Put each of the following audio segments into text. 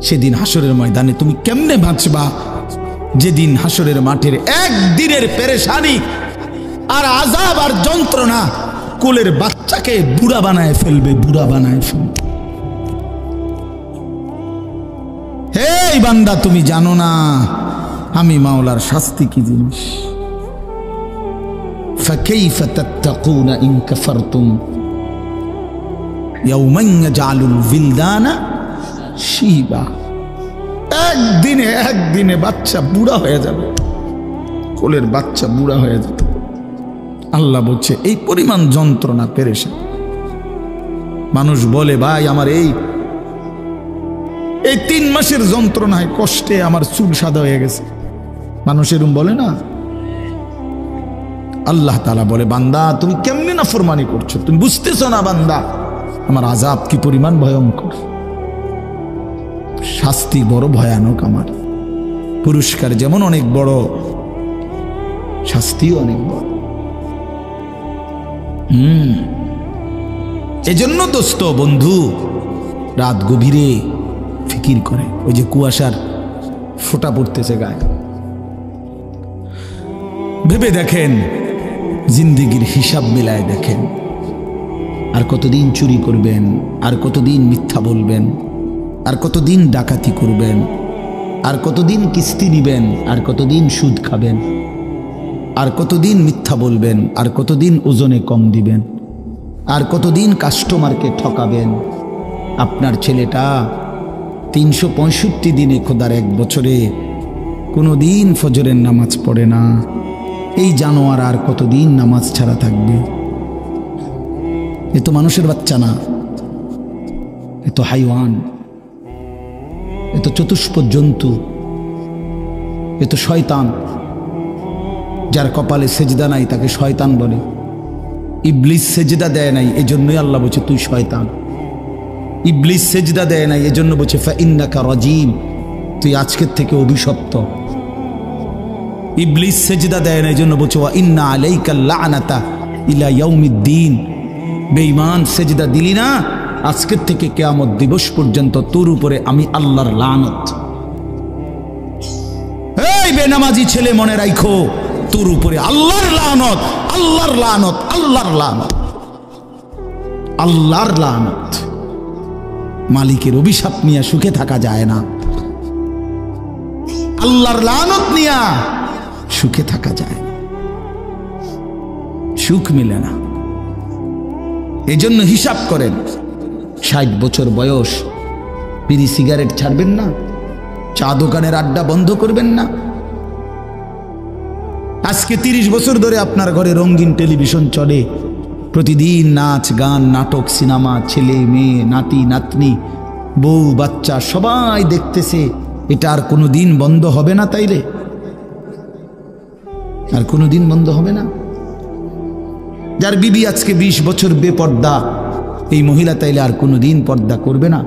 সেদিন হাসরের ময়দানে তুমি কেমনে বাঁচবা, যেদিন হাসরের মাঠের একদিনের পেরেশানি আর আযাব আর যন্ত্রণা কোলের বাচ্চাকে বুড়া বানায় ফেলবে, বুড়া বানায় ফেলবে। হে বান্দা, তুমি জানো না আমি মাওলার শাস্তি কি জিনিস। ফাকাইফা তাত্তাকুনা ইন কাফারতুম ইয়াওমান ইয়াজআলুল বিলদানা শিবা। একদিনে বাচ্চা বুড়া হয়ে যাবে, কোলের বাচ্চা বুড়া হয়ে যাবে। আল্লাহ বলছে এই পরিমাণ যন্ত্রণা পেরেশান। মানুষ বলে ভাই আমার এই 3 মাসের যন্ত্রণায় কষ্টে আমার চুল সাদা হয়ে গেছে, মানুষ এরকম বলে না। আল্লাহ তাআলা বলে বান্দা তুমি কেমনে নাফরমানি করছো, তুমি বুঝতেছো না বান্দা আমার আযাব কি পরিমাণ ভয়ঙ্কর, শাস্তি বড় ভয়ানক আমার। পুরস্কার যেমন অনেক বড়, শাস্তিও অনেক বড়। এজন্য দোস্ত বন্ধু রাত গভীরে ফিকির করে, ওই যে কুয়াশার ফোঁটা পড়তেছে গায়ে, ভেবে দেখেন জিন্দেগির হিসাব মিলায় দেখেন। আর কতদিন চুরি করবেন, আর কতদিন মিথ্যা বলবেন, আর কতদিন ডাকাতি করবেন, আর কতদিন কিস্তি নিবেন, আর কতদিন সুদ খাবেন, আর কতদিন মিথ্যা বলবেন, আর কতদিন ওজনে কম দিবেন, আর কতদিন কাস্টমারকে ঠকাবেন। আপনার ছেলেটা 365 দিনে খোদার 1 বছরে কোনো দিন ফজরের নামাজ পড়ে না। এই জানোয়ার আর কতদিন নামাজ ছাড়া থাকবে? এ তো মানুষের বাচ্চা না, এ তো হাইওয়ান, এ তো চতুষ্পদ জন্তু, এ তো শয়তান। যার কপালে সেজদা নাই তাকে শয়তান বলে। ইবলিস সেজদা দেয় নাই, এজন্যই আল্লাহ বলছে তুই শয়তান। ইবলিস সেজদা দেয় নাই, এজন্য বলছে ফাইন্নাকা রাজিম, তুই আজকের থেকে অভিশপ্ত। ইবলিস সেজদা দেয় না, এজন্য বলছে ওয়া ইন্না আলাইকা লানাতা ইলা ইয়াউমিদ্দিন, বেঈমান সেজদা দিলি না, আজকের থেকে কিয়ামত দিবস পর্যন্ত তোর উপরে আমি আল্লাহর লানত। এই বেনামাজি ছেলে মনে রাখো, তোর উপরে আল্লাহর লানত, আল্লাহর লানত, আল্লাহর লানত, আল্লাহর লানত। মালিকের অভিশাপ নিয়ে সুখে থাকা যায় না, আল্লাহর লানত নিয়ে সুখে থাকা যায় না, সুখ মিলে না। এজন্য হিসাব করেন, 60 বছর বয়স বিড়ি সিগারেট ছাড়বেন না, চা দোকানের আড্ডা বন্ধ করবেন না। আজকে 30 বছর ধরে আপনার ঘরে রঙিন টেলিভিশন চলে, প্রতিদিন নাচ গান নাটক সিনেমা, ছেলে মেয়ে নাতি নাতনি বউ বাচ্চা সবাই দেখতেছে। এটা আর কোনোদিন বন্ধ হবে না? তাইলে আর কোনোদিন বন্ধ হবে না? যার বিবি আজকে 20 বছর বেপর্দা, এই মহিলা তাইলে আর কোনোদিন পর্দা করবে না?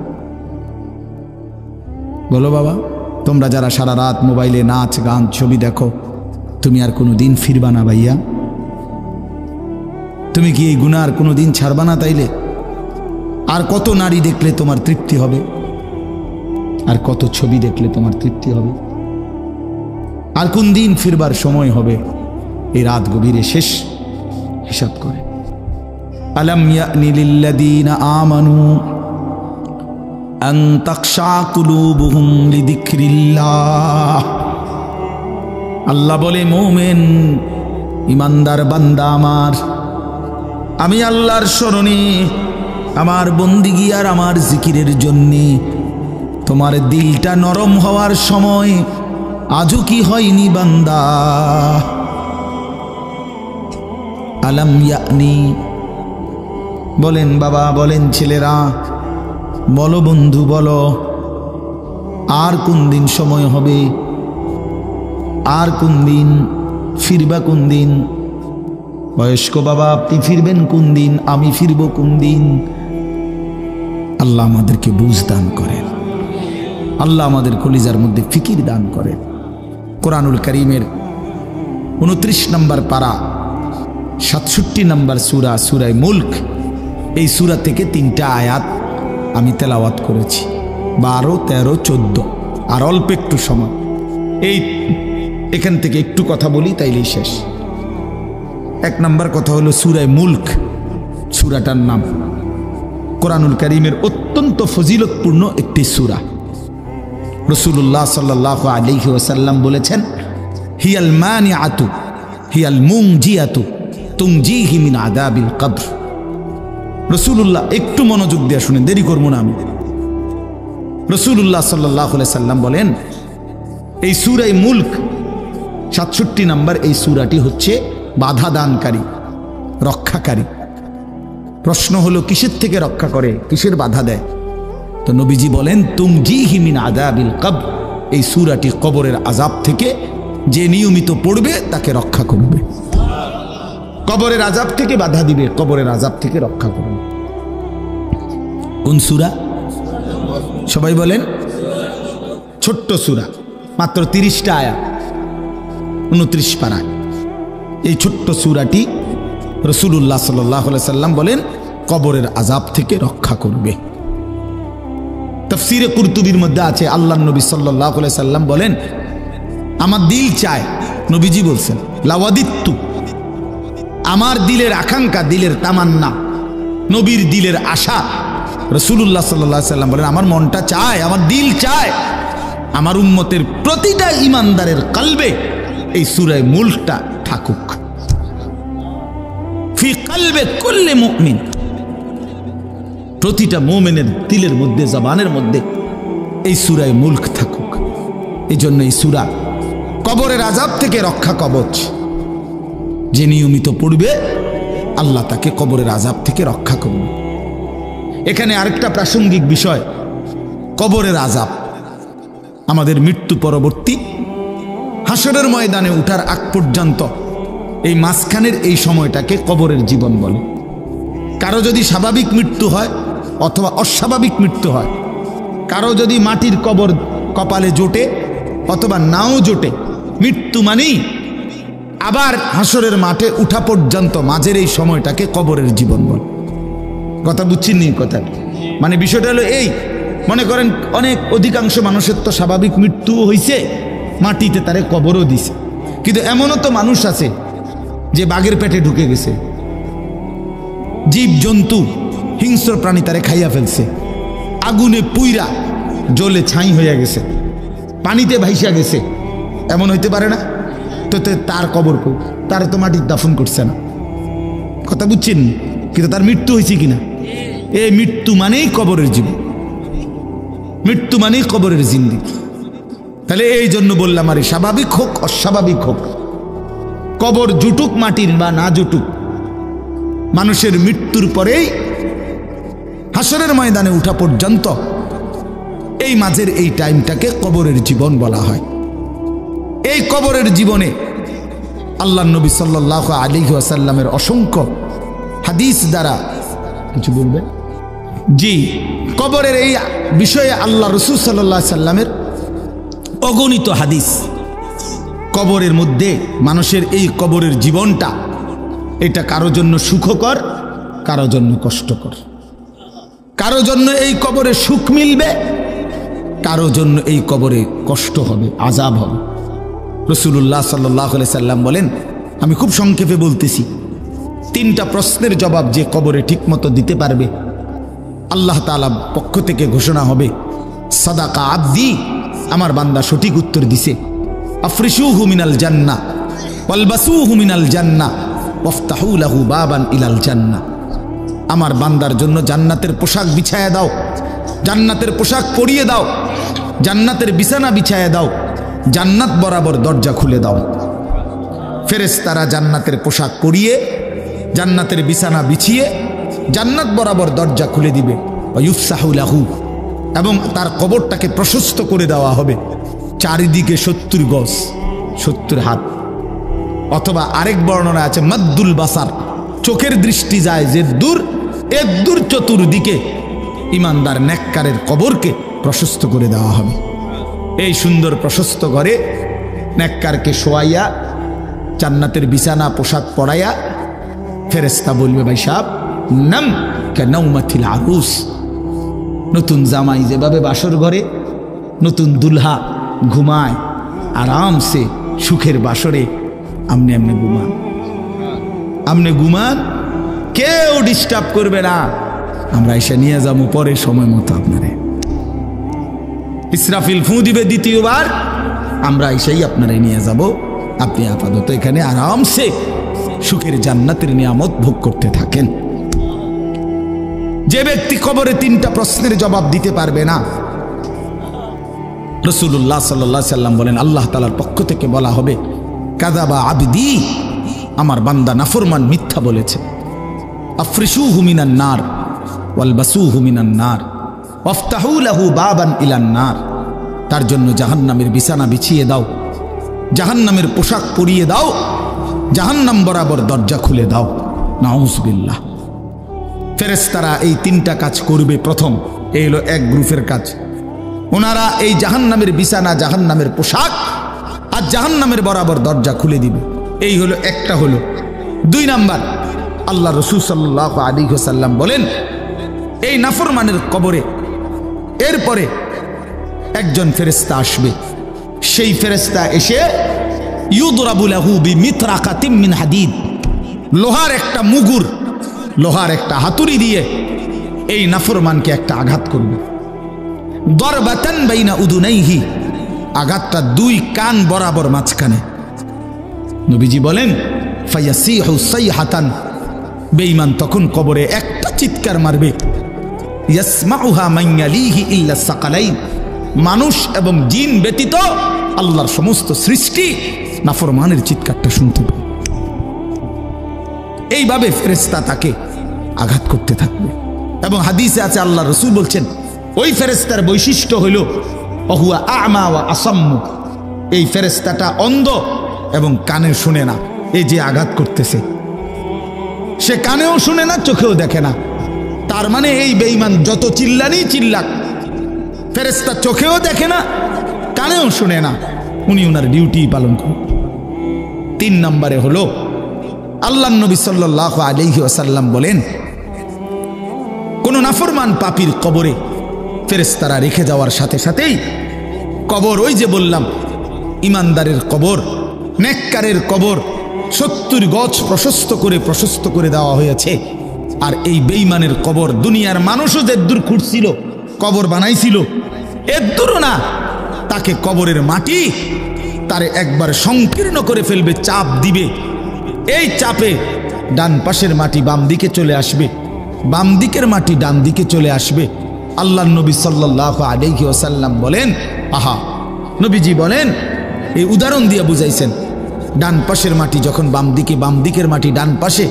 বলো বাবা, তোমরা যারা সারা রাত মোবাইলে নাচ গান ছবি দেখো, তুমি আর কোনোদিন ফিরবা না ভাইয়া? তুমি কি এই গুনাহ আর কোনোদিন ছাড়বা না? তাইলে আর কত নারী দেখলে তোমার তৃপ্তি হবে? আর কত ছবি দেখলে তোমার তৃপ্তি হবে? আর কোন দিন ফিরবার সময় হবে? এই রাত গভীরে শেষ হিসাব করে। আলাম ইয়ানি লিল্লাযীনা আমানু আন তাখশা কুলুবুহুম লিযিকরিল্লাহ। আল্লাহ বলে, মুমিন ইমানদার বান্দা আমার, আমি আল্লাহর স্মরণে, আমার বন্দিগি আর আমার জিকিরের জন্যে তোমার দিলটা নরম হওয়ার সময় আজও কি হয়নি বান্দা? আলাম ইয়ানি, বলেন বাবা, বলেন ছেলেরা, বলো বন্ধু, বলো আর কোন দিন সময় হবে? আর কোন দিন ফিরবা? কোন দিন? বয়স্ক বাবা, আপনি ফিরবেন কোন দিন? আমি ফিরব কোন দিন? আল্লাহ আমাদেরকে বুঝ দান করেন, আল্লাহ আমাদের কলিজার মধ্যে ফিকির দান করেন। কোরআনুল কারীমের 29 নম্বর পারা 67 নম্বর সূরা, সূরা মুলক, এই সূরা থেকে 3টা আয়াত আমি তেলাওয়াত করেছি। 12, 13, 14 আর অল্প একটু সময়। এই এখান থেকে একটু কথা বলি তাইলেই শেষ। এক নাম্বার কথা হলো সূরা মুলক। সূরাটার নাম কোরআনুল কারীমের অত্যন্ত ফজিলতপূর্ণ একটি সূরা। রাসূলুল্লাহ সাল্লাল্লাহু আলাইহি ওয়াসাল্লাম বলেছেন, হিয়াল মানিআতু হিয়াল মুনজিয়াতু তুনজিহি মিন আযাবিল কবর। রাসূলুল্লাহ, একটু মনোযোগ দিয়ে শুনেন, দেরি করব না আমি। রাসূলুল্লাহ সাল্লাল্লাহু আলাইহি সাল্লাম বলেন, এই সূরা মুলক 67 নম্বর এই সূরাটি হচ্ছে বাধা দানকারী, রক্ষাকারী। প্রশ্ন হলো কিসের থেকে রক্ষা করে, কিসের বাধা দেয়? তো নবীজি বলেন, তুনজিহি মিন আযাবিল কবর। এই সূরাটি কবরের আযাব থেকে যে নিয়মিত পড়বে তাকে রক্ষা করবে, কবরের আযাব থেকে বাধা দিবে, কবরের আযাব থেকে রক্ষা করবে। কোন সূরা? সবাই বলেন। ছোট্ট সূরা, মাত্র 30টা আয়াত, 29 পারায়। এই ছোট্ট সূরাটি রাসূলুল্লাহ সাল্লাল্লাহু আলাইহি সাল্লাম বলেন কবরের আযাব থেকে রক্ষা করবে। তাফসীরে কুরতুবীর মধ্যে আছে, আল্লাহর নবী সাল্লাল্লাহু আলাইহি সাল্লাম বলেন, আমার দিল চায়, নবীজি বলছেন, লাওয়াদিত্তু, আমার দিলের আকাঙ্ক্ষা, দিলের তামান্না, নবীর দিলের আশা। রাসূলুল্লাহ সাল্লাল্লাহু আলাইহি সাল্লাম বলেন, আমার মনটা চায়, আমার দিল চায়, আমার উম্মতের প্রতিটা ঈমানদারের কলবে এই সূরা মুলকটা থাকুক। ফি কলবে কুল্লি মুমিন, প্রতিটা মুমিনের দিলের মধ্যে, জবানের মধ্যে এই সূরা মুলক থাকুক। এই জন্য এই সূরা কবরের আযাব থেকে রক্ষা কবচ। যে নিয়মিত পড়বে আল্লাহ তাকে কবরের আযাব থেকে রক্ষা করবে। এখানে আরেকটা প্রাসঙ্গিক বিষয়, কবরের আযাব আমাদের মৃত্যু পরবর্তী হাসরের ময়দানে উঠার আগ পর্যন্ত এই মাঝখানের এই সময়টাকে কবরের জীবন বলে। কারো যদি স্বাভাবিক মৃত্যু হয় অথবা অস্বাভাবিক মৃত্যু হয়, কারো যদি মাটির কবর কপালে জোটে অথবা নাও জোটে, মৃত্যু মানেই আবার হাসরের মাঠে উঠা পর্যন্ত মাঝের এই সময়টাকে কবরের জীবন বলে। কথা বুঝছেন নি? কথা মানে বিষয়টা হলো এই, মনে করেন অনেক অধিকাংশ মানুষের তো স্বাভাবিক মৃত্যু হয়েছে, মাটিতে তারে কবরও দিছে, কিন্তু এমনও তো মানুষ আছে যে বাঘের পেটে ঢুকে গেছে, জীব জন্তু হিংস্র প্রাণী তারে খাইয়া ফেলছে, আগুনে পুইরা জ্বলে ছাই হইয়া গেছে, পানিতে ভাইসা গেছে, এমন হইতে পারে না? তো তার কবর কই? তার তো মাটির দাফন করছে না। কথা বুঝছেন? কিন্তু তার মৃত্যু হয়েছে কিনা? এই মৃত্যু মানেই কবরের জীবন, মৃত্যু মানেই কবরের জিন্দেগি। তাহলে এই জন্য বললাম, আরে স্বাভাবিক হোক অস্বাভাবিক হোক, কবর জুটুক মাটির বা না জুটুক, মানুষের মৃত্যুর পরেই হাসরের ময়দানে উঠা পর্যন্ত এই মাঝের এই টাইমটাকে কবরের জীবন বলা হয়। এই কবরের জীবনে আল্লাহর নবী সাল্লাল্লাহু আলাইহি ওয়াসাল্লামের অসংখ্য হাদিস দ্বারা কিছু বলবেন? জি, কবরের এই বিষয়ে আল্লাহ রাসূল সাল্লাল্লাহু আলাইহি সাল্লামের অগণিত হাদিস। কবরের মধ্যে মানুষের এই কবরের জীবনটা, এটা কারো জন্য সুখকর, কারো জন্য কষ্টকর, কারো জন্য এই কবরে সুখ মিলবে, কারো জন্য এই কবরে কষ্ট হবে, আযাব হবে। রাসূলুল্লাহ সাল্লাল্লাহু আলাইহি সাল্লাম বলেন, আমি খুব সংক্ষেপে বলতেছি, 3টা প্রশ্নের জবাব যে কবরে ঠিকমতো দিতে পারবে, আল্লাহ তাআলা পক্ষ থেকে ঘোষণা হবে, সাদাকা আবদি, আমার বান্দা সঠিক উত্তর দিছে। আফরিশুহু মিনাল জান্নাহ ওয়ালবাসুহু মিনাল জান্নাহ ওয়াফতাহু লাহু বাবান ইলাল জান্নাহ, আমার বান্দার জন্য জান্নাতের পোশাক বিছায়া দাও, জান্নাতের পোশাক পরিয়ে দাও, জান্নাতের বিছানা বিছায়া দাও, জান্নাত বরাবর দরজা খুলে দাও। ফেরেশতারা জান্নাতের পোশাক পরিয়ে, জান্নাতের বিছানা বিছিয়ে জান্নাত বরাবর দরজা খুলে দিবে। ওয়ায়ুফসাহু লাহু, এবং তার কবরটাকে প্রশস্ত করে দেওয়া হবে, চারিদিকে 70 গজ, 70 হাত। অথবা আরেক বর্ণনা আছে মাদ্দুল বাসার, চোখের দৃষ্টি যায় যে দূর, এর দূর চতুর্দিকে ইমানদার নেককারের কবরকে প্রশস্ত করে দেওয়া হবে। এই সুন্দর প্রশস্ত ঘরে নেককারকে শোয়াইয়া, জান্নাতের বিছানা পোশাক পরাইয়া ফেরেশতা বলবে, ভাই সাহেব নাম কানাউমাতিল আরুস, নতুন জামাই যেভাবে বাসর ঘরে নতুন দুলহা ঘুমায় আরামসে সুখের বাসরে, আমনে আমনে ঘুমান, আমনে ঘুমান, কেউ ডিস্টার্ব করবে না। আমরা এসে নিয়ে যাবো পরে সময় মতো আপনারে। ইসরাফিল ফু দিবে দ্বিতীয়বার, আমরা এসেই আপনারে নিয়ে যাব। আপনি আপাতত এখানে আরামসে সুখের জান্নাতের নিয়ামত ভোগ করতে থাকেন। যে ব্যক্তি কবরে 3টা প্রশ্নের জবাব দিতে পারবে না, রাসূলুল্লাহ সাল্লাল্লাহু আলাইহি সাল্লাম বলেন আল্লাহ তাআলার পক্ষ থেকে বলা হবে কাযাবা আবদি, আমার বান্দা নাফরমান মিথ্যা বলেছে। আফরিশুহু মিনান নার ওয়ালবাসুহু মিনান নার ওয়াফতাহু লাহু বাবান ইলান নার, তার জন্য জাহান্নামের বিছানা বিছিয়ে দাও, জাহান্নামের পোশাক পরিয়ে দাও, জাহান্নাম বরাবর দরজা খুলে দাও। নাউযুবিল্লাহ। ফেরেশতারা এই 3টা কাজ করবে। প্রথম, এই হলো এক গ্রুপের কাজ। ওনারা এই জাহান্নামের বিছানা, জাহান্নামের পোশাক আর জাহান্নামের বরাবর দরজা খুলে দিবে। এই হলো একটা হলো। 2 নাম্বার, আল্লাহ রাসূল সাল্লাল্লাহু আলাইহি ওয়াসাল্লাম বলেন এই নাফরমানের কবরে এরপরে একজন ফেরেশতা আসবে। সেই ফেরেশতা এসে ইউদরাবু লাহু বিমিতরাকাতিম মিন হাদিদ, লোহার একটা মুগুর, লোহার একটা হাতুড়ি দিয়ে এই নাফরমানকে একটা আঘাত করবে। দরবাতান বাইনা উদুনাইহি, আঘাতটা 2 কান বরাবর মাঝখানে। নবীজি বলেন ফায়াসিহু সাইহাতান, বেঈমান তখন কবরে একটা চিৎকার মারবে। ইয়াসমাউহা মান ইয়ালিহি ইল্লা সাকালাইন, মানুষ এবং জিন ব্যতীত আল্লাহর সমস্ত সৃষ্টি নাফরমানের চিৎকারটা শুনতে পাবে। এইভাবে ফেরেশতা তাকে আঘাত করতে থাকবে। এবং হাদিসে আছে আল্লাহ রাসূল বলছেন ওই ফেরেশতার বৈশিষ্ট্য হলো অহুয়া আ'মা ওয়া আসাম্মু, এই ফেরেশতাটা অন্ধ এবং কানে শুনে না। এই যে আঘাত করতেছে সে কানেও শুনে না, চোখেও দেখে না। তার মানে এই বেঈমান যত চিল্লানি চিল্লাক, ফেরেশতা চোখেও দেখে না, কানেও শুনে না, উনি ওনার ডিউটি পালন করেন। 3 নম্বরে হলো আল্লাহর নবী সাল্লাল্লাহু আলাইহি ওয়াসাল্লাম বলেন কোন নাফরমান পাপীর কবরে ফেরেশতারা রেখে যাওয়ার সাথে সাথেই কবর, ওই যে বললাম ইমানদারের কবর, নেককারের কবর 70 গজ প্রশস্ত করে দেওয়া হয়েছে। আর এই বেঈমানের কবর দুনিয়ার মানুষও যে দূর খুঁড়ছিল কবর বানাইছিল, এর দূরও না, তাকে কবরের মাটি তারে একবার সংকীর্ণ করে ফেলবে, চাপ দিবে। এই চাপে ডান পাশের মাটি বাম দিকে চলে আসবে, বাম দিকের মাটি ডান দিকে চলে আসবে। আল্লাহর নবী সাল্লাল্লাহু আলাইহি ওয়াসাল্লাম বলেন, আহা, নবীজি বলেন এই উদাহরণ দিয়ে বুঝাইছেন, ডান পাশের মাটি যখন বাম দিকে, বাম দিকের মাটি ডান পাশে,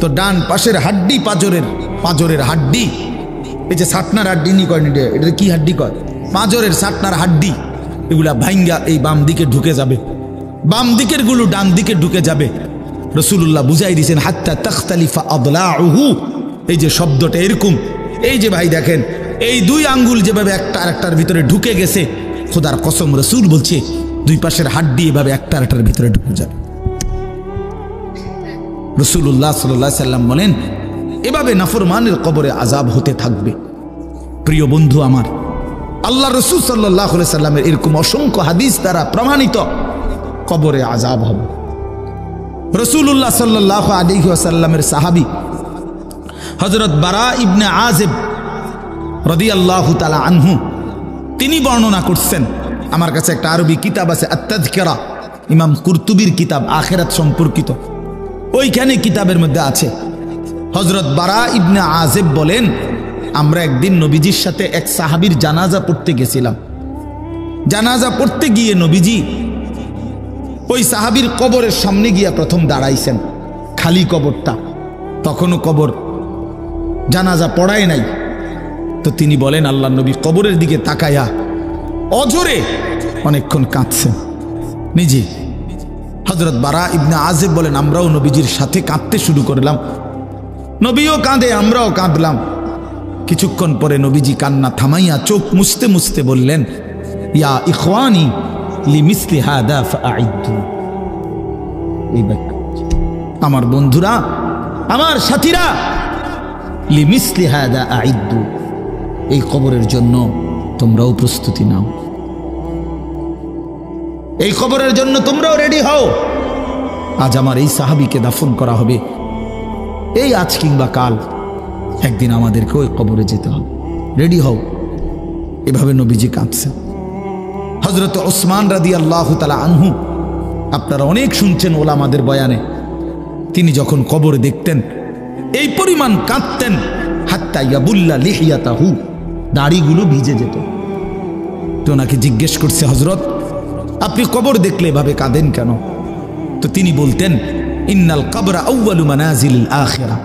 তো ডান পাশের হাড্ডি, পাঁজরের হাড্ডি, এই যে সাটনার হাড্ডি নি কয়, এটা কি হাড্ডি কয়, পাঁজরের সাটনার হাড্ডি, এগুলা ভাঙ্গা এই বাম দিকে ঢুকে যাবে, বাম দিকের গুলো ডান দিকে ঢুকে যাবে। রাসূলুল্লাহ বুঝাই দিয়েছেন হাত্তা তাখতালিফা আদলাউহু, এই যে শব্দটা এরকম, এই যে ভাই দেখেন এই 2 আঙ্গুল যেভাবে একটা আরেকটার ভিতরে ঢুকে গেছে, খোদার কসম রাসূল বলছে 2 পাশের হাড্ডি এভাবে একটা আরেকটার ভিতরে ঢুকে যাবে। রাসূলুল্লাহ সাল্লাল্লাহু আলাইহি সাল্লাম বলেন এভাবে নাফরমানের কবরে আযাব হতে থাকবে। প্রিয় বন্ধু আমার, আল্লাহ রাসূল সাল্লাল্লাহু আলাইহি সাল্লামের এরকম অসংখ্য হাদিস দ্বারা প্রমাণিত কবরে আযাব হবে। রাসূলুল্লাহ সাল্লাল্লাহু আলাইহি ওয়াসাল্লামের সাহাবী হযরত বারা ইবনে আযিব রাদিয়াল্লাহু তাআলা আনহু, তিনি বর্ণনা করছেন, আমার কাছে একটা আরবি কিতাব আছে আত-তাযকিরা, ইমাম কুরতুবীর কিতাব, আখিরাত সম্পর্কিত, ওইখানে কিতাবের মধ্যে আছে হযরত বারা ইবনে আযিব বলেন আমরা একদিন নবীজির সাথে এক সাহাবীর জানাজা পড়তে গেছিলাম। জানাজা পড়তে গিয়ে নবীজি ওই সাহাবীর কবরের সামনে গিয়া প্রথম দাঁড়াইছেন, খালি কবরটা, তখনও কবর জানাজা পড়ায় নাই। তো তিনি বলেন আল্লাহর নবী কবরের দিকে তাকায়া অঝরে অনেকক্ষণ কাঁদছেন নিজে। হযরত বারা ইবনে আযিব বলেন আমরাও নবীজির সাথে কাঁদতে শুরু করলাম, নবীও কাঁদে, আমরাও কাঁদলাম। কিছুক্ষণ পরে নবীজি কান্না থামাইয়া চোখ মুছতে মুছতে বললেন ইয়া ইখওয়ানি লিমিসলি হাদা ফাআইদু, এই বাক্য, আমার বন্ধুরা, আমার সাথীরা, লিমিসলি হাদা আইদু, এই কবরের জন্য তোমরাও প্রস্তুতি নাও, এই কবরের জন্য তোমরাও রেডি হও। আজ আমার এই সাহাবীকে দাফন করা হবে, এই আজ কিংবা কাল একদিন আমাদেরকে ওই কবরে যেতে হবে, রেডি হও। এভাবে নবীজি কাঁদছেন। হযরত ওসমান রাদিয়াল্লাহু তাআলা আনহু, আপনারা অনেক শুনছেন ওলামাদের বয়ানে, তিনি যখন কবর দেখতেন এই পরিমাণ কাঁদতেন, হাত্তা ইয়াবুল্লা লিহিয়াতাহু, দাড়িগুলো ভিজে যেত। তো ওনাকে জিজ্ঞেস করছে, হযরত আপনি কবর দেখলে এভাবে কাঁদেন কেন? তো তিনি বলতেন, ইন্নাল কবরা আউয়ালু মানাজিলিল আখিরা,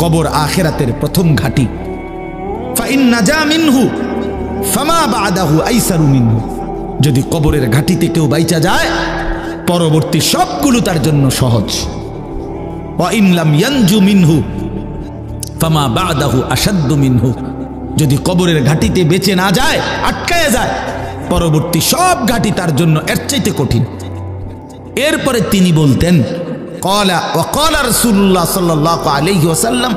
কবর আখিরাতের প্রথম ঘাঁটি। ফা ইন নাজা মিনহু ফামা বাদাহু আইসারু মিনহু, যদি কবরের ঘাঁটিতে কেউ বাইচা যায় পরবর্তী সবগুলো তার জন্য সহজ। ওয়া ইন লাম ইয়ানজু মিনহু ফামা বাদাহু আশাদ্দু মিনহু, যদি কবরের ঘাঁটিতে বেঁচে না যায়, আটকায় যায়, পরবর্তী সব ঘাঁটি তার জন্য এর চাইতে কঠিন। এরপরে তিনি বলতেন, ক্বালা ওয়া ক্বালা রাসূলুল্লাহ সাল্লাল্লাহু আলাইহি ওয়াসাল্লাম,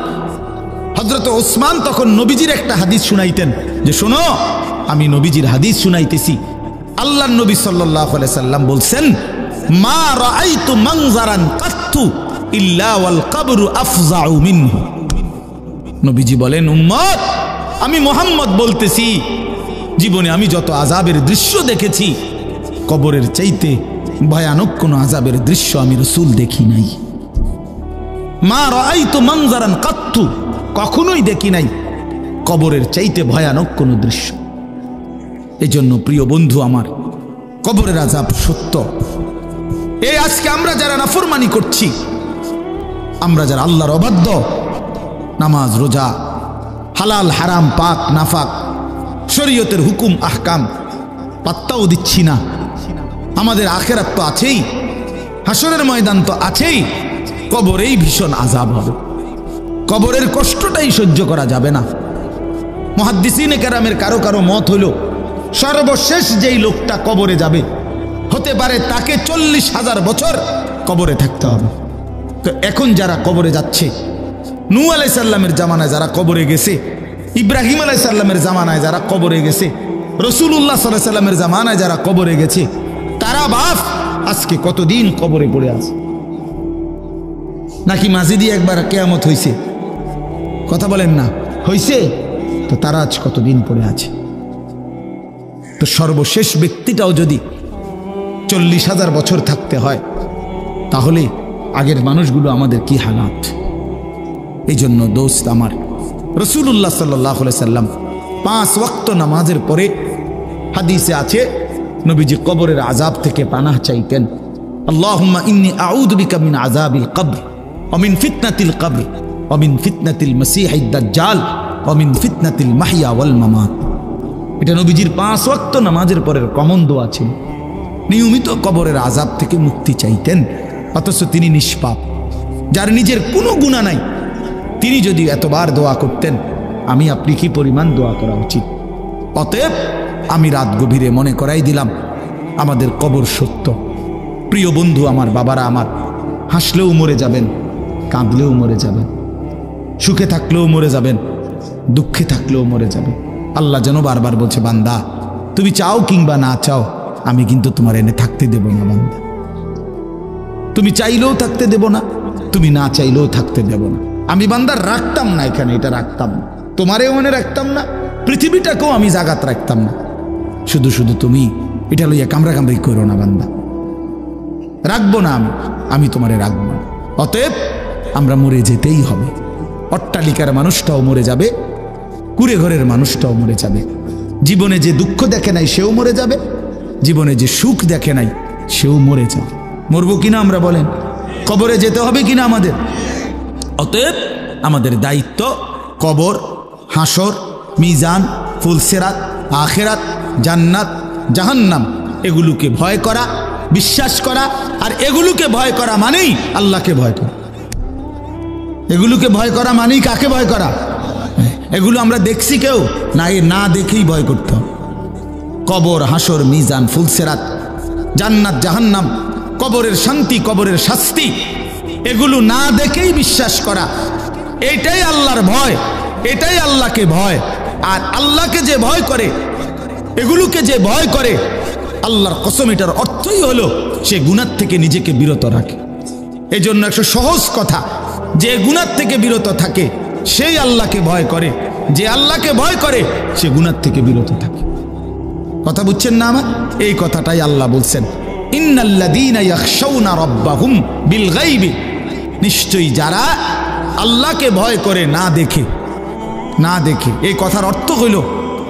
হযরত ওসমান তখন নবীজির একটা হাদিস শুনাইতেন, যে শোনো আমি নবীজির হাদিস শুনাইতেছি। আল্লাহর নবী সাল্লাল্লাহু আলাইহি সাল্লাম বলছেন, মা রাআইতু মানজারান কাত্তু ইল্লা ওয়াল কবরু আফজাউ মিনহু। নবীজি বলেন, উম্মত আমি মুহাম্মদ বলতেছি, জীবনে আমি যত আযাবের দৃশ্য দেখেছি, কবরের চাইতে ভয়ানক কোন আযাবের দৃশ্য আমি রাসূল দেখি নাই। মা রাআইতু মানজারান কাত্তু, কখনোই দেখি নাই কবরের চাইতে ভয়ানক কোন দৃশ্য। এজন্য প্রিয় বন্ধু আমার, কবরের আযাব সত্য। এই আজকে আমরা যারা নাফরমানি করছি, আমরা যারা আল্লাহর অবাধ্য, নামাজ রোজা, হালাল হারাম পাক নাফাক, শরীয়তের হুকুম আহকাম পাত্তাও দিচ্ছি না, আমাদের আখিরাত তো আছেই, হাসরের ময়দান তো আছেই, কবরেই ভীষণ আযাব হবে, কবরের কষ্টটাই সহ্য করা যাবে না। মুহাদ্দিসিনে কেরামের কারো কারো মত হইল, সর্বশেষ যেই লোকটা কবরে যাবে হতে পারে তাকে 40,000 বছর কবরে থাকতে হবে। তো এখন যারা কবরে যাচ্ছে, নূহ আলাইহিস সালামের জামানায় যারা কবরে গেছে, ইব্রাহিম আলাইহিস সালামের জামানায় যারা কবরে গেছে, রাসূলুল্লাহ সাল্লাল্লাহু আলাইহি সাল্লামের জামানায় যারা কবরে গেছে, তারা বাপ আজকে কতদিন কবরে পড়ে আছে? নাকি মাঝিদি একবার কিয়ামত হইছে? কথা বলেন না, হইছে? তো তারা আজ কতদিন পড়ে আছে? তো সর্বশেষ ব্যক্তিটাও যদি 40,000 বছর থাকতে হয়, তাহলে আগের মানুষগুলো আমাদের কি হালাত? এই জন্য দোস্ত আমার, রাসূলুল্লাহ সাল্লাল্লাহু আলাইহি সাল্লাম 5 ওয়াক্ত নামাজের পরে হাদিসে আছে নবীজি কবরের আযাব থেকে পানাহ চাইতেন। আল্লাহুম্মা ইন্নী আউযু বিকা মিন আযাবিল কবর ওয়া মিন ফিতনাতিল কবর ওয়া মিন ফিতনাতিল মাসীহিদ দাজ্জাল ওয়া মিন ফিতনাতিল মাহইয়া ওয়াল মামাত। এটা নবীজির 5 ওয়াক্ত নামাজের পরের কমন দোয়া ছিল। নিয়মিত কবরের আযাব থেকে মুক্তি চাইতেন, অথচ তিনি নিষ্পাপ, যার নিজের কোনো গুনাহ নাই, তিনি যদি এতবার দোয়া করতেন, আমি আপনি কি পরিমাণ দোয়া করা উচিত? অতএব আমি রাত গভীরে মনে করাই দিলাম, আমাদের কবর সত্য। প্রিয় বন্ধু আমার, বাবারা আমার, হাসলেও মরে যাবেন, কাঁদলেও মরে যাবেন, সুখে থাকলেও মরে যাবেন, দুঃখে থাকলেও মরে যাবেন। আল্লাহ যেন বারবার বলছে, বান্দা তুমি চাও কিংবা না চাও, আমি কিন্তু তোমার এনে থাকতে দেব না। বান্দা তুমি চাইলেও থাকতে দেব না, তুমি না চাইলেও থাকতে দেব না। আমি বান্দার রাখতাম না, এখানে এটা রাখতাম না, তোমারেও মনে রাখতাম না, পৃথিবীটাকেও আমি জাগাত রাখতাম না। শুধু শুধু তুমি এটা লইয়া কামড়াকামড়ি করো না বান্দা, রাখবো না আমি তোমারে রাখবো না। অতএব আমরা মরে যেতেই হবে। অট্টালিকার মানুষটাও মরে যাবে, কুড়ে ঘরের মানুষটাও মরে যাবে। জীবনে যে দুঃখ দেখে নাই সেও মরে যাবে, জীবনে যে সুখ দেখে নাই সেও মরে যাবে। মরবো কিনা আমরা বলেন? কবরে যেতে হবে কিনা আমাদের? অতএব আমাদের দায়িত্ব কবর, হাসর, মিজান, ফুলসিরাত, আখিরাত, জান্নাত, জাহান্নাম, এগুলোকে ভয় করা, বিশ্বাস করা। আর এগুলোকে ভয় করা মানেই আল্লাহকে ভয় করা। এগুলোকে ভয় করা মানেই কাকে ভয় করা? এগুলো আমরা দেখছি কেউ না, এ না দেখেই ভয় করতে হবে। কবর, হাসর, মিজান, ফুলসিরাত, জান্নাত, জাহান্নাম, কবরের শান্তি, কবরের শাস্তি, এগুলো না দেখেই বিশ্বাস করা, এটাই আল্লাহর ভয়, এটাই আল্লাহকে ভয়। আর আল্লাহকে যে ভয় করে, এগুলোকে যে ভয় করে, আল্লাহর কসম এটার অর্থই হলো সে গুনাহ থেকে নিজেকে বিরত রাখে। এই জন্য একটা সহজ কথা, যে গুনাহ থেকে বিরত থাকে সেই আল্লাহকে ভয় করে, যে আল্লাহকে ভয় করে সে গুনাহ থেকে বিরত থাকে। কথা বুঝছেন না আমার? এই কথাটাই আল্লাহ বলছেন, ইন্নাল্লাযীনা ইয়াখশাউনা রাব্বাহুম বিল গায়বি, নিশ্চয়ই যারা আল্লাহকে ভয় করে না দেখে। না দেখে এই কথার অর্থ হইল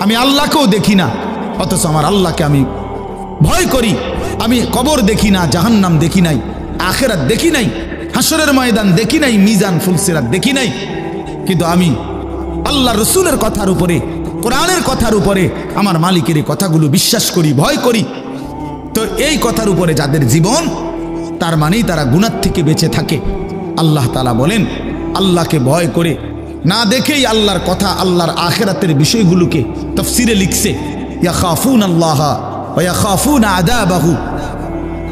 আমি আল্লাহকেও দেখি না, অথচ আমার আল্লাহকে আমি ভয় করি। আমি কবর দেখি না, জাহান্নাম দেখি নাই, আখিরাত দেখি নাই, হাসরের ময়দান দেখি নাই, মিজান ফুলসিরাত দেখি নাই, কিন্তু আমি আল্লাহ রসুলের কথার উপরে, কোরআনের কথার উপরে আমার মালিকের এই কথাগুলো বিশ্বাস করি, ভয় করি। তো এই কথার উপরে যাদের জীবন, তার মানেই তারা গুনাহ থেকে বেঁচে থাকে। আল্লাহ তাআলা বলেন, আল্লাহকে ভয় করে না দেখেই আল্লাহর কথা, আল্লাহর আখিরাতের বিষয়গুলোকে তাফসিরে লিখছে, ইয়াখাফুনাল্লাহ ওয়া ইয়াখাফুনা আযাবাহু।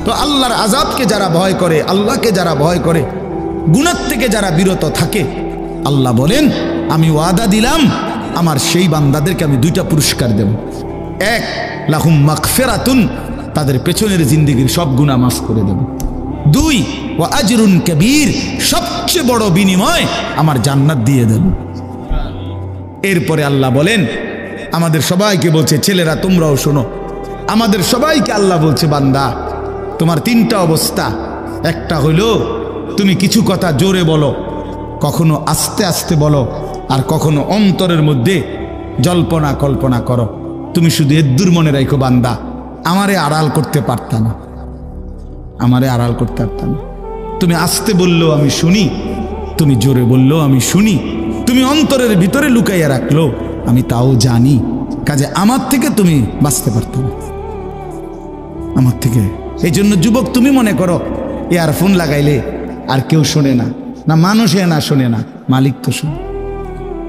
তো আল্লাহর আযাবকে যারা ভয় করে, আল্লাহকে যারা ভয় করে, গুনাহ থেকে যারা বিরত থাকে, আল্লাহ বলেন আমি ওয়াদা দিলাম আমার সেই বান্দাদেরকে আমি দুইটা পুরস্কার দেব। এক, লাহুম মাগফিরাতুন, তাদের পেছনের জিন্দেগির সব গুনাহ মাফ করে দেব। দুই, ওয়া আজরুন কাবীর, সবচেয়ে বড় বিনিময় আমার জান্নাত দিয়ে দেব। এরপরে আল্লাহ বলেন, আমাদের সবাইকে বলছে, ছেলেরা তোমরাও শোনো, আমাদের সবাইকে আল্লাহ বলছে, বান্দা তোমার তিনটা অবস্থা। একটা হইলো তুমি কিছু কথা জোরে বলো, কখনো আস্তে আস্তে বলো, আর কখনো অন্তরের মধ্যে জল্পনা কল্পনা করো। তুমি শুধু এদ্দুর মনে রাখো, বান্দা আমারে আড়াল করতে পারতা না, আমারে আড়াল করতে পারতাম না। তুমি আস্তে বললেও আমি শুনি, তুমি জোরে বললেও আমি শুনি, তুমি অন্তরের ভিতরে লুকাইয়া রাখলো আমি তাও জানি। কাজে আমার থেকে তুমি বাঁচতে পারতো না, আমার থেকে। এই জন্য যুবক, তুমি মনে করো ইয়ারফোন লাগাইলে আর কেউ শোনে না, না মানুষে না শোনে না, মালিক তো শোনে।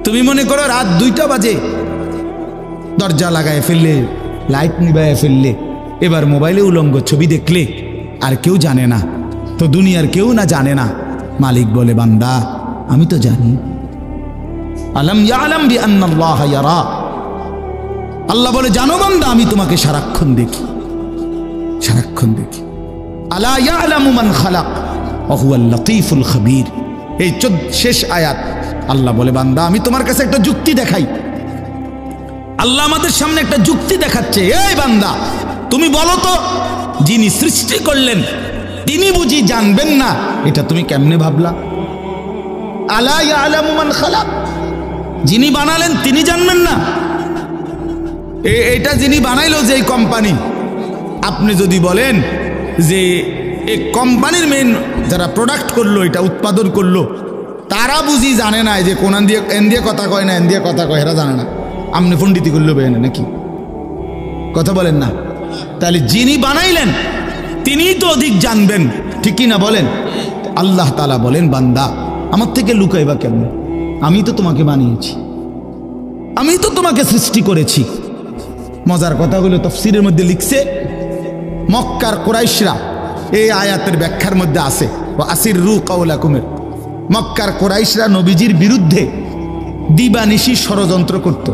তুমি মনে করো রাত 2টা বাজে, দরজা লাগায় ফেললে, লাইট নিবাইয়া ফেললে, এবার মোবাইলে উলঙ্গ ছবি দেখলে আর কেউ জানে না, তো দুনিয়ার কেউ না জানে না, মালিক বলে বান্দা আমি তো জানি। আলাম ইয়ালাম বিআন্নাল্লাহ ইয়ারা, আল্লাহ বলে জানো বান্দা আমি তোমাকে সারাক্ষণ দেখি, সারাক্ষণ দেখি। আলা ইয়ালামু মান খালাক ওয়া হুয়াল লাতীফুল খাবীর। এই শেষ আয়াত আল্লাহ বলে বান্দা আমি তোমার কাছে একটা যুক্তি দেখাই। আল্লাহ আমাদের সামনে একটা যুক্তি দেখাচ্ছে, এই বান্দা তুমি বলো তো, যিনি সৃষ্টি করলেন তিনি বুঝি জানবেন না? এটা তুমি কেমনে ভাবলা? আলা ইয়ালামু মান খালাক, যিনি বানালেন তিনি জানবেন না? এটা যিনি বানাইলো যে কোম্পানি, আপনি যদি বলেন যে এই কোম্পানির মেন যারা প্রোডাক্ট করলো, এটা উৎপাদন করলো, তারা বুঝি জানে না যে কোন এন দিয়ে কথা কয় না, এন দিয়ে কথা কয়, এরা জানে না, আপনি পণ্ডিতি করলো বেনে নাকি? কথা বলেন না? তাহলে যিনি বানাইলেন তিনিই তো অধিক জানবেন, ঠিক কি না বলেন? আল্লাহ তাআলা বলেন বান্দা আমার থেকে লুকাইবা কেমন? আমি তো তোমাকে বানিয়েছি, আমি তো তোমাকে সৃষ্টি করেছি। মজার কথাগুলো তাফসীরের মধ্যে লিখছে, মক্কার কুরাইশরা এই আয়াতের ব্যাখ্যার মধ্যে আছে, ওয়া আসিররু কাওলাকুম, মক্কার কুরাইশরা নবীজির বিরুদ্ধে দিবানিশি ষড়যন্ত্র করত।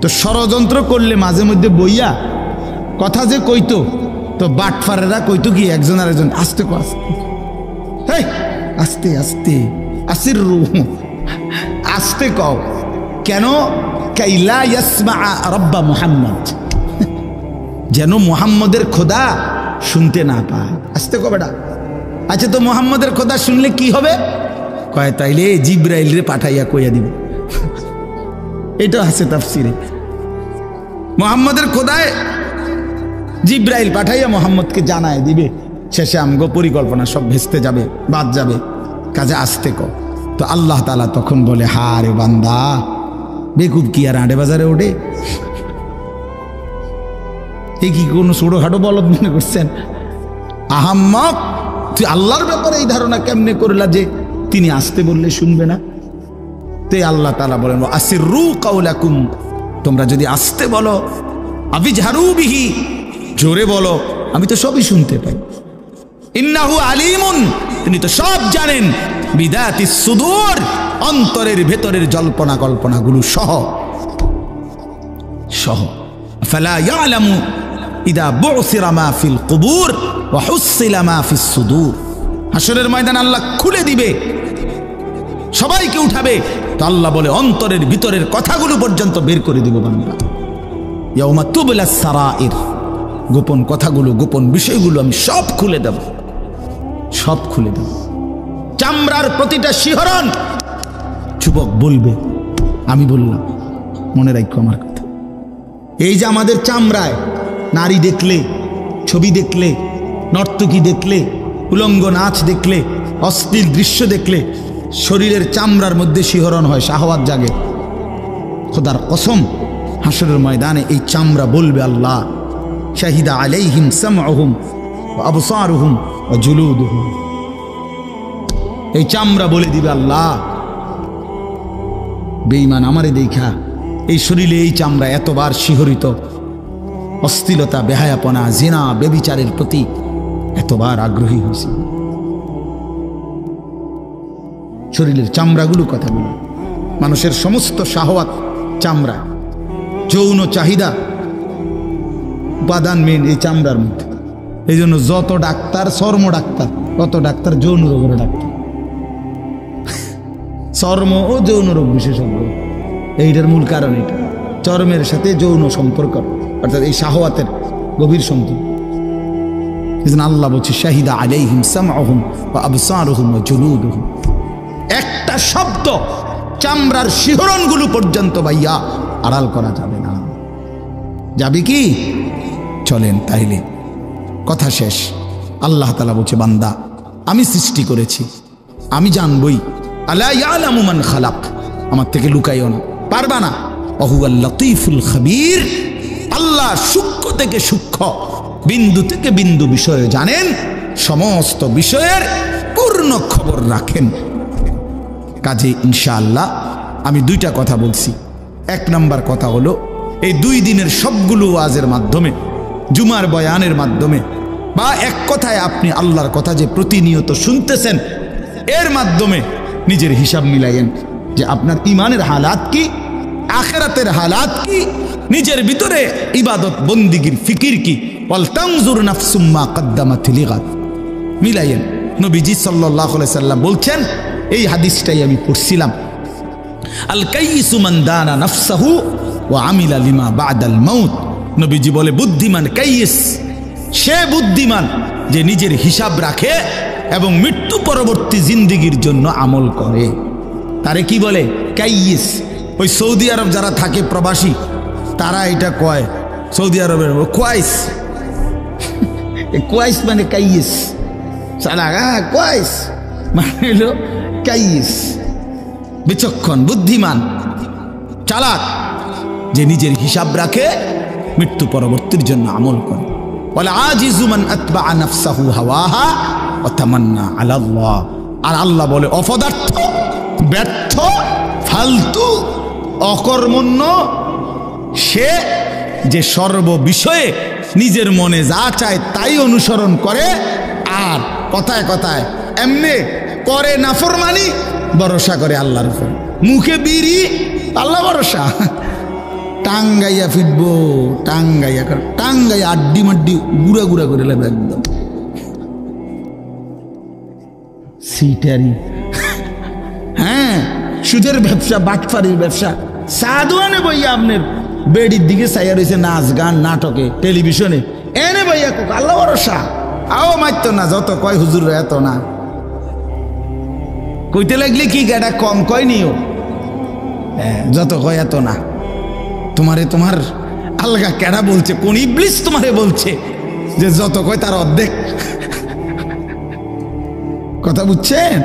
তো ষড়যন্ত্র করলে মাঝে মধ্যে বইয়া কথা যে কইতো, তো বাটফারেরা কইতো কি একজন আরেকজন, আস্তে কো আস্তে, হেই আস্তে আস্তে, আসিররু আস্তে কও কেন? কাইলা ইয়াসমা রাব্বা মুহাম্মদ, যেন মুহাম্মদের খোদা শুনতে না পায়, আস্তে কো বেটা। আচ্ছা তো মুহাম্মদের খোদা শুনলে কি হবে? কয় তাইলে জিব্রাইল রে পাঠাইয়া কইয়া দিব। এটা আছে তাফসীরে, মুহাম্মদের খোদায় জিব্রাইল পাঠাইয়া মুহাম্মদকে জানায় দিবে, শেষে আমগো পরিকল্পনা সব ভেস্তে যাবে, বাদ যাবে, কাজে আসতে কো। তো আল্লাহ তাআলা তখন বলে, হারে বান্দা বেকুব কি আর আড়ে বাজারে ওঠে? এ কি কোনো ছোটখাটো বলদ মনে করছেন? আহাম্মক, তুই আল্লাহর ব্যাপারে এই ধারণা কেমনে করলা যে তিনি আসতে বললে শুনবে না? তে আল্লাহ তাআলা বলেন, আসিররু কাওলাকুম, তোমরা যদি আসতে বলো, আবিজহারু বিহি, জোরে বলো, আমি তো সবই শুনতে পাই। ইন্নাহু আলিমুন, তিনি তো সব জানেন, বিদাতিস সুদূর, অন্তরের ভেতরের জল্পনা কল্পনাগুলো সহ। সহ। ফালা ইয়ালামু ইদা বুসিরা মা ফিল কুবুর ওয়া হুসিলা মা ফিস সুদূর। হাসরের ময়দান আল্লাহ খুলে দিবে, সবাইকে উঠাবে, তো আল্লাহ বলে অন্তরের ভিতরের কথাগুলো পর্যন্ত বের করে দিব বান্দা। ইয়াউমা তুবলাস সারাইর, গোপন কথাগুলো, গোপন বিষয়গুলো আমি সব খুলে দেব, সব খুলে দেব। চামড়ার প্রতিটা শিহরণ যুবক বলবে, আমি বললাম, মনে রাখো আমার কথা। এই যে আমাদের চামড়ায় নারী দেখলে, ছবি দেখলে, নর্তকী দেখলে, উলঙ্গ নাচ দেখলে, অশ্লীল দৃশ্য দেখলে শরীরের চামড়ার মধ্যে শিহরণ হয়, শাহওয়াত জাগে। খোদার কসম, হাসরের ময়দানে এই চামড়া বলবে, আল্লাহ শাহিদা আলাইহিম সামউহুম ওয়া আবসারুহুম ওয়া জুলুদুহুম। এই চামড়া বলে দিবে, আল্লাহ বেঈমান আমারে দেখা এই শরীরে এই চামড়া এতবার শিহরিত, অশ্লীলতা, বেহায়াপনা, জিনা, ব্যভিচারের প্রতি এতবার আগ্রহী হয়েছে। শরীরের চামড়াগুলো কথা বলে, মানুষের সমস্ত শাহওয়াত চামড়া, যৌন চাহিদা উপাদান মেন এই চামড়ার মধ্যে। এই জন্য যত ডাক্তার চর্ম ডাক্তার, তত ডাক্তার যৌন রোগের ডাক্তার, চর্ম ও যৌন রোগ বিশেষজ্ঞ। এইটার মূল কারণ এটা, চর্মের সাথে যৌন সম্পর্ক, অর্থাৎ এই শাহওয়াতের গভীর সম্পর্ক। আল্লাহ বলছে শাহিদা আলাইহিম সামউহুম ওয়া আবসারুহুম ওয়া জুলুদুহুম। একটা শব্দ চামড়ার শিহরণগুলো পর্যন্ত ভাইয়া আড়াল করা যাবে না। যাবে কি? চলেন তাইলে, কথা শেষ। আল্লাহ তাআলা বলছে, বান্দা আমি সৃষ্টি করেছি, আমি জানবই। আলা ইয়ালামু মান খালাক, আমার থেকে লুকাইও না, পারবা না। ওহুয়াল লতীফুল খবীর, আল্লাহ সূক্ষ্ম থেকে সূক্ষ্ম, বিন্দু থেকে বিন্দু বিষয়ে জানেন, সমস্ত বিষয়ের পূর্ণ খবর রাখেন। কাজে ইনশাআল্লাহ আমি দুইটা কথা বলছি। এক নাম্বার কথা হলো, এই 2 দিনের সবগুলো ওয়াজের মাধ্যমে, জুমার বয়ানের মাধ্যমে, বা এক কথায় আপনি আল্লাহর কথা যে প্রতিনিয়ত শুনতেছেন, এর মাধ্যমে নিজের হিসাব মিলাইয়েন যে আপনার ইমানের হালাত কি, আখিরাতের হালাত কি, নিজের ভিতরে ইবাদত বন্দিগির ফিকির কি। ওয়াল তানজুর নাফসুম মা কদ্দামাত লিগাদ, মিলাইয়েন। নবীজি সাল্লাল্লাহু আলাইহি সাল্লাম বলছেন, এই হাদিসটাই আমি পড়ছিলাম, আল কাইয়িসু মান দানা নাফসাহু ওয়া আমিলা লিমা বাদাল মাউত। নবীজি বলে, বুদ্ধিমান কাইয়িস, সে বুদ্ধিমান যে নিজের হিসাব রাখে এবং মৃত্যু পরবর্তী জিন্দেগির জন্য আমল করে। তারে কি বলে? কাইয়িস। ওই সৌদি আরব যারা থাকে প্রবাসী, তারা এটা কয়, সৌদি আরবের কোয়াইস। কোয়াইস মানে কাইয়িস, সালা কোয়াইস মানে হলো কাইয়িস, বিচক্ষণ, বুদ্ধিমান, চালাক, যে নিজের হিসাব রাখে, মৃত্যু পরবর্তীর জন্য আমল করে। ওয়াল আজিজু মান আতবা নাফসাহু হাওয়াহা ওয়া তামান্না আলা আল্লাহ। আর আল্লাহ বলে, অপদার্থ, ব্যর্থ, ফালতু, অকর্মণ্য সে যে সর্ব বিষয়ে নিজের মনে যা চায় তাই অনুসরণ করে, আর কথায় কথায় এমনি করে নাফরমানি, ভরসা করে আল্লাহর উপর, মুখে বিড়ি, আল্লাহ ভরসা, টাঙ্গাইয়া ফিটবো, টাঙ্গাইয়া টাঙ্গাইয়া আড্ডি মাড্ডি গুড়া গুড়া করে লাগবে একদম সিটারি। হ্যাঁ, সুদের ব্যবসা, বাটফারির ব্যবসা, সাধুয়ানে বইয়া আপনার বেডির দিকে চাইয়া রয়েছে, নাচ গান নাটকে, টেলিভিশনে, এনে বইয়া আল্লাহ ভরসা। আও মারতো না, যত কয় হুজুর এত না, কইতে লাগলে কি গাড়া কম কয় নিও, যত কয় এত না। তোমারে তোমার আলগা কেডা বলছে, কোন ইবলিস তোমারে বলছে যে যত কয় তার অর্ধেক? কথা বুঝছেন?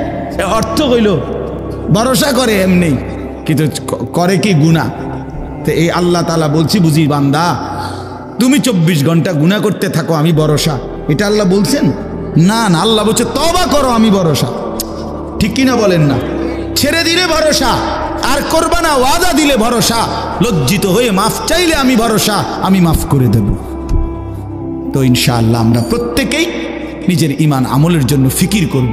অর্থ হইল ভরসা করে এমনি, কিন্তু করে কি গুনাহ। তো এই আল্লাহ তাআলা বলছি, বুঝি বান্দা তুমি 24 ঘন্টা গুনাহ করতে থাকো, আমি ভরসা, এটা আল্লাহ বলছেন? না না, আল্লাহ বলছে তওবা করো, আমি ভরসা। ঠিক কিনা বলেন না? ছেড়ে দিলে ভরসা, আর করবা না, ওয়াদা দিলে ভরসা, লজ্জিত হয়ে মাফ চাইলে আমি ভরসা, আমি মাফ করে দেব। তো ইনশাআল্লাহ আমরা প্রত্যেকেই নিজের ঈমান আমলের জন্য ফিকির করব।